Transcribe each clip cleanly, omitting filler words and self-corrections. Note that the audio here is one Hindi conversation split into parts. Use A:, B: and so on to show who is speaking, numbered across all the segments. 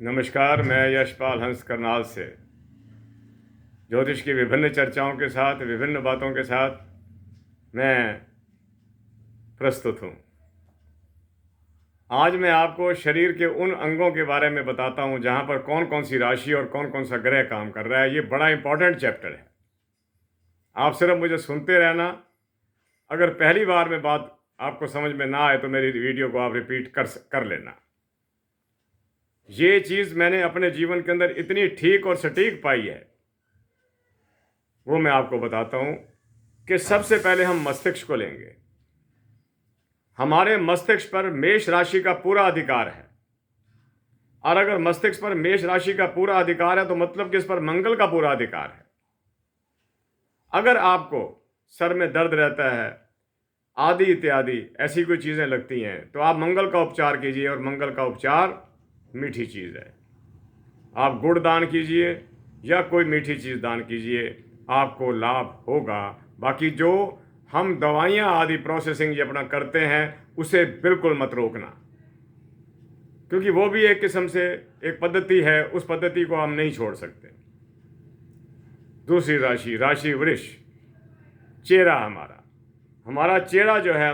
A: नमस्कार, मैं यशपाल हंस करनाल से ज्योतिष की विभिन्न चर्चाओं के साथ, विभिन्न बातों के साथ मैं प्रस्तुत हूँ। आज मैं आपको शरीर के उन अंगों के बारे में बताता हूँ जहाँ पर कौन कौन सी राशि और कौन कौन सा ग्रह काम कर रहा है। ये बड़ा इंपॉर्टेंट चैप्टर है। आप सिर्फ मुझे सुनते रहना। अगर पहली बार में बात आपको समझ में ना आए तो मेरी वीडियो को आप रिपीट कर लेना। ये चीज़ मैंने अपने जीवन के अंदर इतनी ठीक और सटीक पाई है, वो मैं आपको बताता हूँ कि सबसे पहले हम मस्तिष्क को लेंगे। हमारे मस्तिष्क पर मेष राशि का पूरा अधिकार है, और अगर मस्तिष्क पर मेष राशि का पूरा अधिकार है तो मतलब कि इस पर मंगल का पूरा अधिकार है। अगर आपको सर में दर्द रहता है आदि इत्यादि ऐसी कोई चीज़ें लगती हैं तो आप मंगल का उपचार कीजिए, और मंगल का उपचार मीठी चीज़ है। आप गुड़ दान कीजिए या कोई मीठी चीज़ दान कीजिए, आपको लाभ होगा। बाकी जो हम दवाइयाँ आदि प्रोसेसिंग ये अपना करते हैं उसे बिल्कुल मत रोकना, क्योंकि वो भी एक किस्म से एक पद्धति है, उस पद्धति को हम नहीं छोड़ सकते। दूसरी राशि, राशि वृष, चेहरा हमारा चेहरा जो है,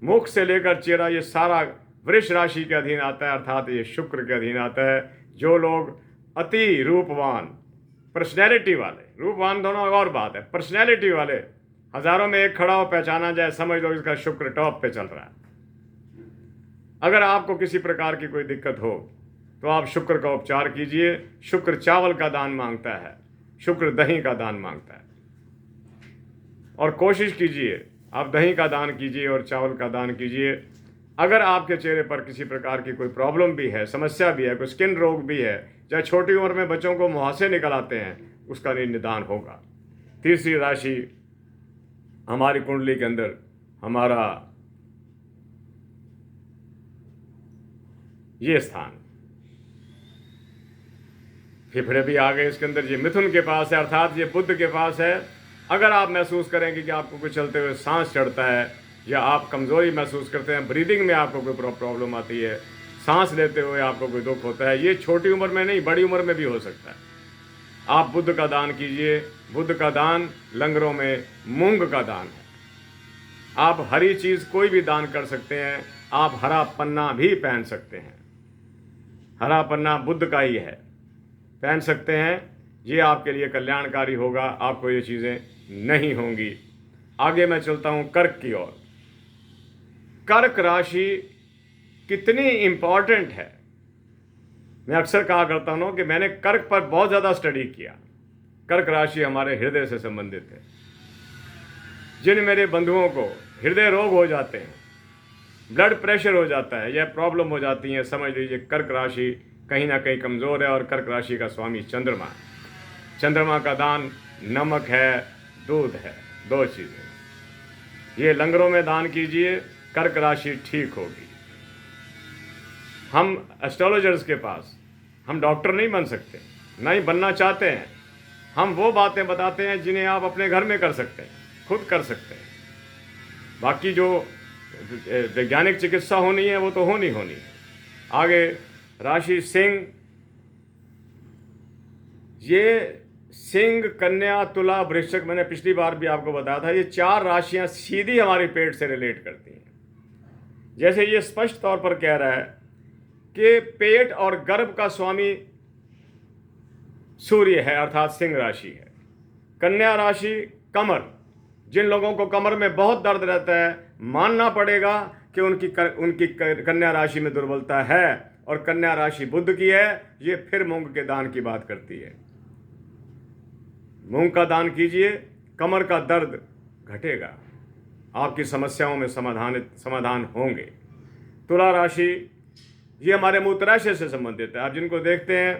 A: मुख से लेकर चेहरा, ये सारा वृष राशि के अधीन आता है, अर्थात ये शुक्र के अधीन आता है। जो लोग अति रूपवान, पर्सनैलिटी वाले, रूपवान दोनों और बात है, पर्सनैलिटी वाले, हजारों में एक खड़ा हो पहचाना जाए, समझ लो इसका शुक्र टॉप पे चल रहा है। अगर आपको किसी प्रकार की कोई दिक्कत हो तो आप शुक्र का उपचार कीजिए। शुक्र चावल का दान मांगता है, शुक्र दही का दान मांगता है, और कोशिश कीजिए आप दही का दान कीजिए और चावल का दान कीजिए। अगर आपके चेहरे पर किसी प्रकार की कोई प्रॉब्लम भी है, समस्या भी है, कोई स्किन रोग भी है, चाहे छोटी उम्र में बच्चों को मुहासे निकल आते हैं, उसका निदान होगा। तीसरी राशि हमारी कुंडली के अंदर, हमारा ये स्थान, फेफड़े भी आ गए इसके अंदर, ये मिथुन के पास है, अर्थात ये बुध के पास है। अगर आप महसूस करेंगे कि आपको कुछ चलते हुए सांस चढ़ता है, या आप कमज़ोरी महसूस करते हैं, ब्रीदिंग में आपको कोई प्रॉब्लम आती है, सांस लेते हुए आपको कोई दुख होता है, ये छोटी उम्र में नहीं, बड़ी उम्र में भी हो सकता है, आप बुध का दान कीजिए। बुध का दान लंगरों में मूंग का दान है। आप हरी चीज़ कोई भी दान कर सकते हैं। आप हरा पन्ना भी पहन सकते हैं, हरा पन्ना बुध का ही है, पहन सकते हैं। ये आपके लिए कल्याणकारी होगा, आपको ये चीज़ें नहीं होंगी। आगे मैं चलता हूँ कर्क की ओर। कर्क राशि कितनी इंपॉर्टेंट है, मैं अक्सर कहा करता हूँ कि मैंने कर्क पर बहुत ज़्यादा स्टडी किया। कर्क राशि हमारे हृदय से संबंधित है। जिन मेरे बंधुओं को हृदय रोग हो जाते हैं, ब्लड प्रेशर हो जाता है, यह प्रॉब्लम हो जाती है, समझ लीजिए कर्क राशि कहीं ना कहीं कमज़ोर है। और कर्क राशि का स्वामी चंद्रमा का दान नमक है, दूध है, दो चीज़ें। ये लंगरों में दान कीजिए, कर्क राशि ठीक होगी। हम एस्ट्रोलॉजर्स के पास, हम डॉक्टर नहीं बन सकते, नहीं बनना चाहते हैं। हम वो बातें बताते हैं जिन्हें आप अपने घर में कर सकते हैं, खुद कर सकते हैं। बाकी जो वैज्ञानिक चिकित्सा होनी है वो तो होनी है। आगे राशि सिंह, ये सिंह, कन्या, तुला, वृश्चिक, मैंने पिछली बार भी आपको बताया था, ये चार राशियां सीधी हमारे पेट से रिलेट करती हैं। जैसे ये स्पष्ट तौर पर कह रहा है कि पेट और गर्भ का स्वामी सूर्य है, अर्थात सिंह राशि है। कन्या राशि कमर, जिन लोगों को कमर में बहुत दर्द रहता है, मानना पड़ेगा कि उनकी कन्या राशि में दुर्बलता है, और कन्या राशि बुध की है। ये फिर मूंग के दान की बात करती है। मूंग का दान कीजिए, कमर का दर्द घटेगा, आपकी समस्याओं में समाधान होंगे। तुला राशि, ये हमारे मूत्राशय से संबंधित है। आप जिनको देखते हैं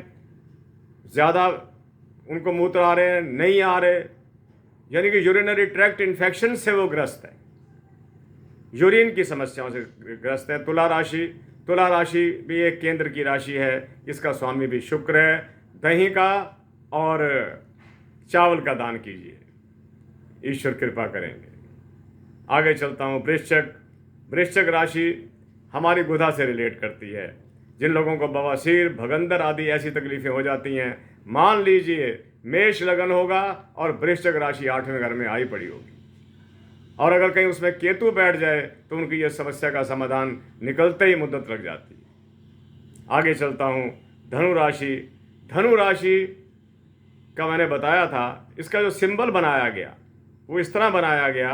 A: ज़्यादा उनको मूत्र आ रहे हैं, नहीं आ रहे, यानी कि यूरिनरी ट्रैक्ट इन्फेक्शन से वो ग्रस्त है, यूरिन की समस्याओं से ग्रस्त है। तुला राशि भी एक केंद्र की राशि है, इसका स्वामी भी शुक्र है। दही का और चावल का दान कीजिए, ईश्वर कृपा करेंगे। आगे चलता हूँ, वृश्चिक राशि हमारी गुदा से रिलेट करती है। जिन लोगों को बवासीर, भगंदर आदि ऐसी तकलीफ़ें हो जाती हैं, मान लीजिए मेष लगन होगा और वृश्चिक राशि 8वें घर में आई पड़ी होगी, और अगर कहीं उसमें केतु बैठ जाए तो उनकी यह समस्या का समाधान निकलते ही मुद्दत लग जाती है। आगे चलता हूँ। धनु राशि। धनु राशि का मैंने बताया था, इसका जो सिंबल बनाया गया वो इस तरह बनाया गया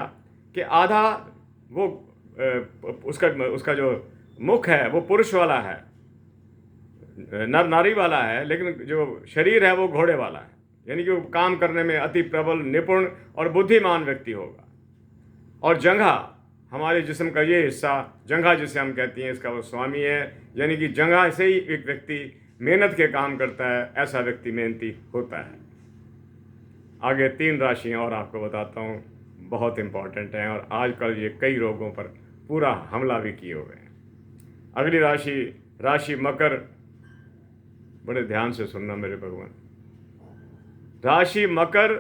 A: कि आधा वो उसका जो मुख है वो पुरुष वाला है, नर नारी वाला है, लेकिन जो शरीर है वो घोड़े वाला है, यानी कि वो काम करने में अति प्रबल, निपुण और बुद्धिमान व्यक्ति होगा। और जंघा, हमारे जिस्म का ये हिस्सा जंघा जिसे हम कहते हैं, इसका वो स्वामी है, यानी कि जंघा से ही एक व्यक्ति मेहनत के काम करता है, ऐसा व्यक्ति मेहनती होता है। आगे 3 राशियाँ और आपको बताता हूँ, बहुत इम्पॉर्टेंट हैं और आजकल ये कई रोगों पर पूरा हमला भी किए हुए हैं। अगली राशि, राशि मकर। बड़े ध्यान से सुनना मेरे भगवान। राशि मकर,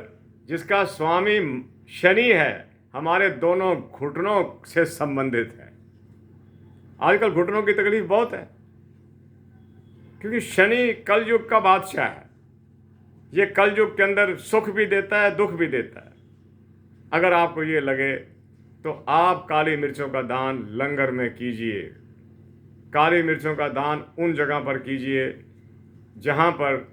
A: जिसका स्वामी शनि है, हमारे दोनों घुटनों से संबंधित है। आजकल घुटनों की तकलीफ बहुत है, क्योंकि शनि कलयुग का बादशाह है। ये कलयुग के अंदर सुख भी देता है, दुख भी देता है। अगर आपको ये लगे तो आप काली मिर्चों का दान लंगर में कीजिए। काली मिर्चों का दान उन जगह पर कीजिए जहाँ पर,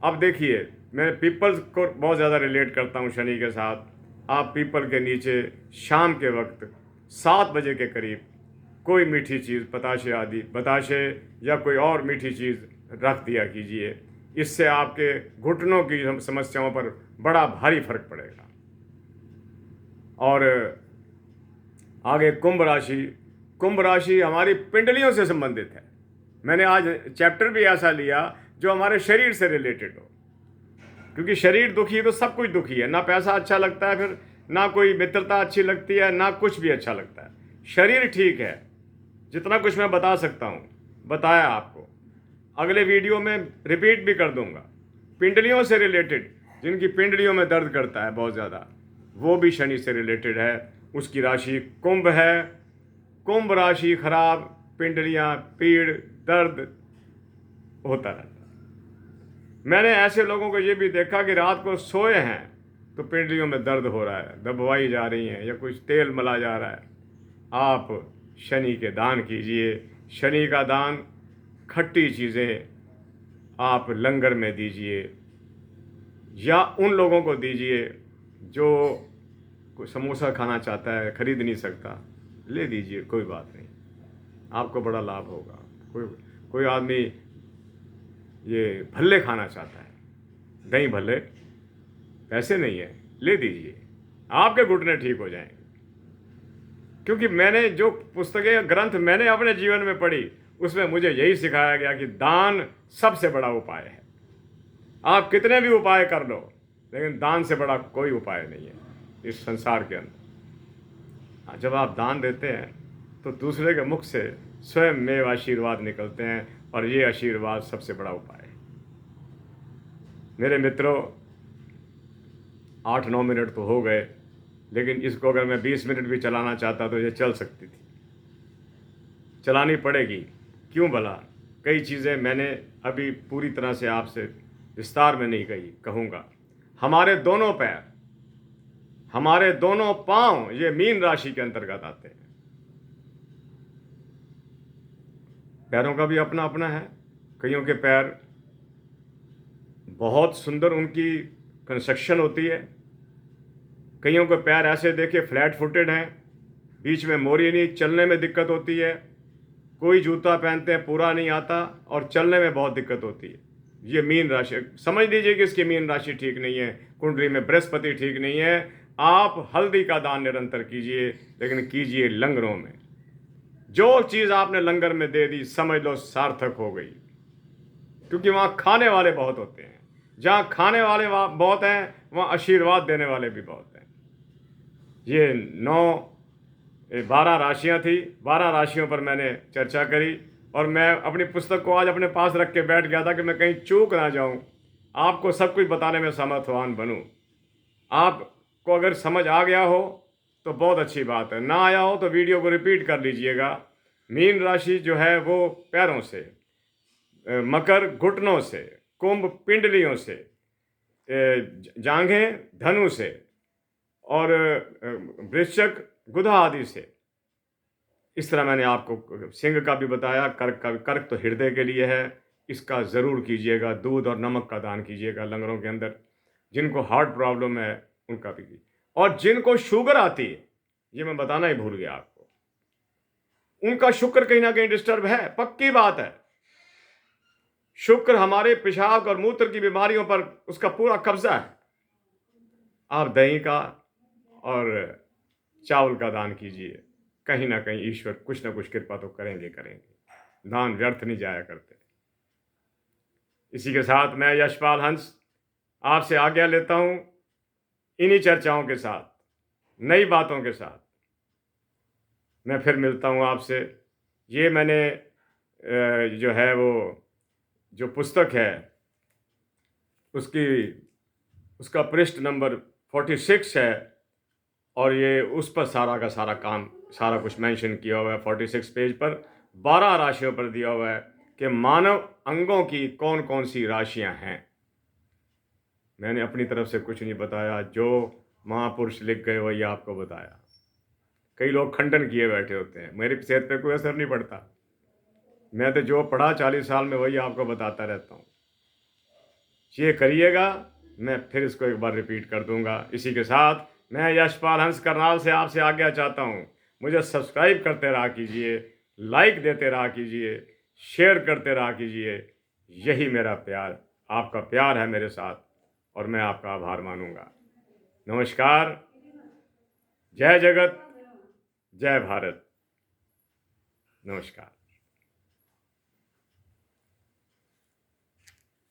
A: अब देखिए, मैं पीपल को बहुत ज़्यादा रिलेट करता हूँ शनि के साथ। आप पीपल के नीचे शाम के वक्त 7 बजे के करीब कोई मीठी चीज़, बताशे या कोई और मीठी चीज़ रख दिया कीजिए। इससे आपके घुटनों की समस्याओं पर बड़ा भारी फर्क पड़ेगा। और आगे कुंभ राशि। कुंभ राशि हमारी पिंडलियों से संबंधित है। मैंने आज चैप्टर भी ऐसा लिया जो हमारे शरीर से रिलेटेड हो, क्योंकि शरीर दुखी है तो सब कुछ दुखी है। ना पैसा अच्छा लगता है, फिर ना कोई मित्रता अच्छी लगती है, ना कुछ भी अच्छा लगता है। शरीर ठीक है, जितना कुछ मैं बता सकता हूँ बताया आपको। अगले वीडियो में रिपीट भी कर दूंगा। पिंडलियों से रिलेटेड, जिनकी पिंडलियों में दर्द करता है बहुत ज़्यादा, वो भी शनि से रिलेटेड है। उसकी राशि कुंभ है। कुंभ राशि खराब, पिंडलियाँ, पीड़, दर्द होता रहता है। मैंने ऐसे लोगों को ये भी देखा कि रात को सोए हैं तो पिंडलियों में दर्द हो रहा है, दबवाई जा रही हैं या कुछ तेल मला जा रहा है। आप शनि के दान कीजिए। शनि का दान, खट्टी चीज़ें आप लंगर में दीजिए, या उन लोगों को दीजिए जो कोई समोसा खाना चाहता है, खरीद नहीं सकता, ले दीजिए, कोई बात नहीं, आपको बड़ा लाभ होगा। कोई आदमी ये भल्ले खाना चाहता है, दही भल्ले, पैसे नहीं है, ले दीजिए, आपके घुटने ठीक हो जाएंगे। क्योंकि मैंने जो पुस्तकें, ग्रंथ मैंने अपने जीवन में पढ़ी, उसमें मुझे यही सिखाया गया कि दान सबसे बड़ा उपाय है। आप कितने भी उपाय कर लो, लेकिन दान से बड़ा कोई उपाय नहीं है इस संसार के अंदर। जब आप दान देते हैं तो दूसरे के मुख से स्वयं में आशीर्वाद निकलते हैं, और ये आशीर्वाद सबसे बड़ा उपाय है। मेरे मित्रों, 8-9 मिनट तो हो गए, लेकिन इसको अगर मैं 20 मिनट भी चलाना चाहता तो ये चल सकती थी, चलानी पड़ेगी। क्यों भला? कई चीज़ें मैंने अभी पूरी तरह से आपसे विस्तार में नहीं कहूँगा। हमारे दोनों पैर, हमारे दोनों पांव, ये मीन राशि के अंतर्गत आते हैं। पैरों का भी अपना अपना है। कईयों के पैर बहुत सुंदर, उनकी कंस्ट्रक्शन होती है। कईयों के पैर ऐसे देखे फ्लैट फुटेड हैं, बीच में मोरी नहीं, चलने में दिक्कत होती है। कोई जूता पहनते हैं पूरा नहीं आता, और चलने में बहुत दिक्कत होती है। ये मीन राशि, समझ लीजिए कि इसकी मीन राशि ठीक नहीं है, कुंडली में बृहस्पति ठीक नहीं है। आप हल्दी का दान निरंतर कीजिए, लेकिन कीजिए लंगरों में। जो चीज़ आपने लंगर में दे दी, समझ लो सार्थक हो गई, क्योंकि वहाँ खाने वाले बहुत होते हैं। जहाँ खाने वाले बहुत हैं, वहाँ आशीर्वाद देने वाले भी बहुत हैं। ये 12 राशियाँ थी, 12 राशियों पर मैंने चर्चा करी, और मैं अपनी पुस्तक को आज अपने पास रख के बैठ गया था कि मैं कहीं चूक ना जाऊं, आपको सब कुछ बताने में समर्थवान बनूं। आपको अगर समझ आ गया हो तो बहुत अच्छी बात है, ना आया हो तो वीडियो को रिपीट कर लीजिएगा। मीन राशि जो है वो पैरों से, मकर घुटनों से, कुंभ पिंडलियों से, जांघें धनु से, और वृश्चिक गुधा आदि से। इस तरह मैंने आपको सिंह का भी बताया, कर्क का भी। कर्क तो हृदय के लिए है, इसका ज़रूर कीजिएगा। दूध और नमक का दान कीजिएगा लंगरों के अंदर। जिनको हार्ट प्रॉब्लम है उनका भी कीजिए। और जिनको शुगर आती है, ये मैं बताना ही भूल गया आपको, उनका शुक्र कहीं ना कहीं डिस्टर्ब है, पक्की बात है। शुक्र हमारे पेशाब और मूत्र की बीमारियों पर उसका पूरा कब्जा है। आप दही का और चावल का दान कीजिए, कहीं ना कहीं ईश्वर कुछ ना कुछ कृपा तो करेंगे। दान व्यर्थ नहीं जाया करते। इसी के साथ मैं यशपाल हंस आपसे आज्ञा लेता हूं, इन्हीं चर्चाओं के साथ, नई बातों के साथ मैं फिर मिलता हूं आपसे। ये मैंने जो है वो जो पुस्तक है उसका पृष्ठ नंबर 46 है, और ये उस पर सारा का सारा काम, सारा कुछ मेंशन किया हुआ है। 46 पेज पर 12 राशियों पर दिया हुआ है कि मानव अंगों की कौन कौन सी राशियां हैं। मैंने अपनी तरफ से कुछ नहीं बताया, जो महापुरुष लिख गए वही आपको बताया। कई लोग खंडन किए बैठे होते हैं, मेरी सेहत पे कोई असर नहीं पड़ता। मैं तो जो पढ़ा 40 साल में वही आपको बताता रहता हूँ। ये करिएगा, मैं फिर इसको एक बार रिपीट कर दूंगा। इसी के साथ मैं यशपाल हंस करनाल से आपसे आज्ञा चाहता हूँ। मुझे सब्सक्राइब करते रहा कीजिए, लाइक देते रहा कीजिए, शेयर करते रहा कीजिए। यही मेरा प्यार, आपका प्यार है मेरे साथ, और मैं आपका आभार मानूंगा। नमस्कार। जय जगत, जय भारत। नमस्कार।